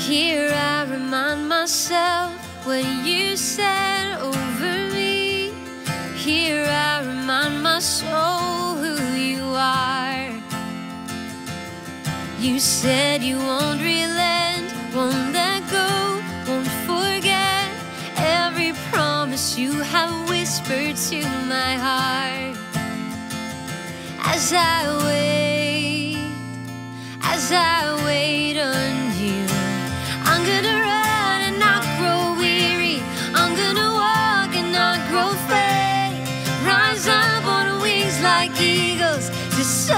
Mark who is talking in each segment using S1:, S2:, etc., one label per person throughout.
S1: Here I remind myself what you said over me. Here I remind my soul who you are. You said you won't relent, won't let go, won't forget every promise you have whispered to my heart. As I wait on you, I'm gonna run and not grow weary. I'm gonna walk and not grow faint. Rise up on wings like eagles to soar.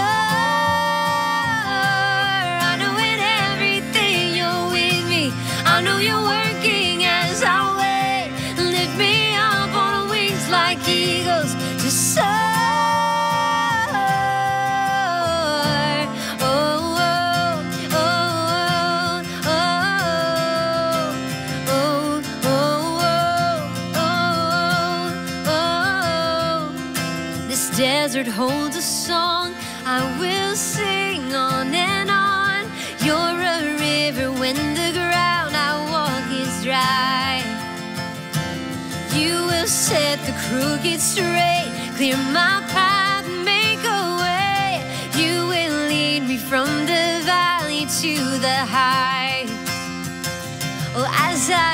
S1: I know in everything you're with me. I know you're working as I wait. Lift me up on wings like eagles to soar. Desert holds a song I will sing on and on. You're a river when the ground I walk is dry. You will set the crooked straight, clear my path, make a way. You will lead me from the valley to the heights. Oh, as I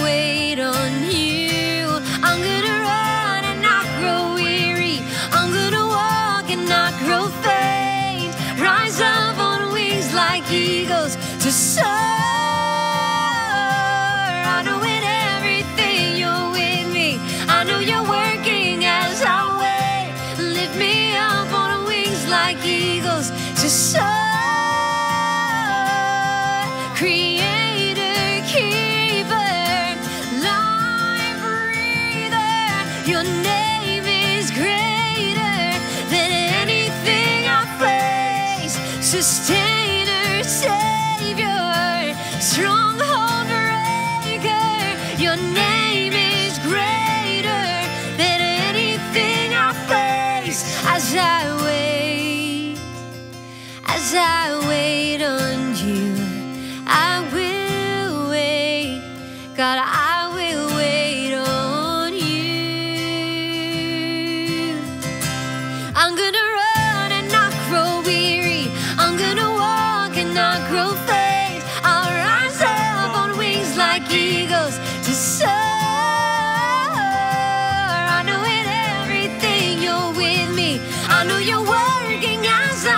S1: wait on you, I'm gonna run and not grow weary. I'm gonna walk and not grow faint. Rise up on wings like eagles to soar. I know in everything you're with me. I know you're working as I wait. Lift me up on wings like eagles to soar. Creator, keeper, life breather, your name is greater than anything I face. Sustainer, Savior, stronghold breaker, your name is greater than anything I face. As I wait on you, I will wait. God, I will wait on you. I'm gonna run and not grow weary. I'm gonna walk and not grow faint. I'll rise up on wings like eagles to soar. I know in everything you're with me. I know you're working as I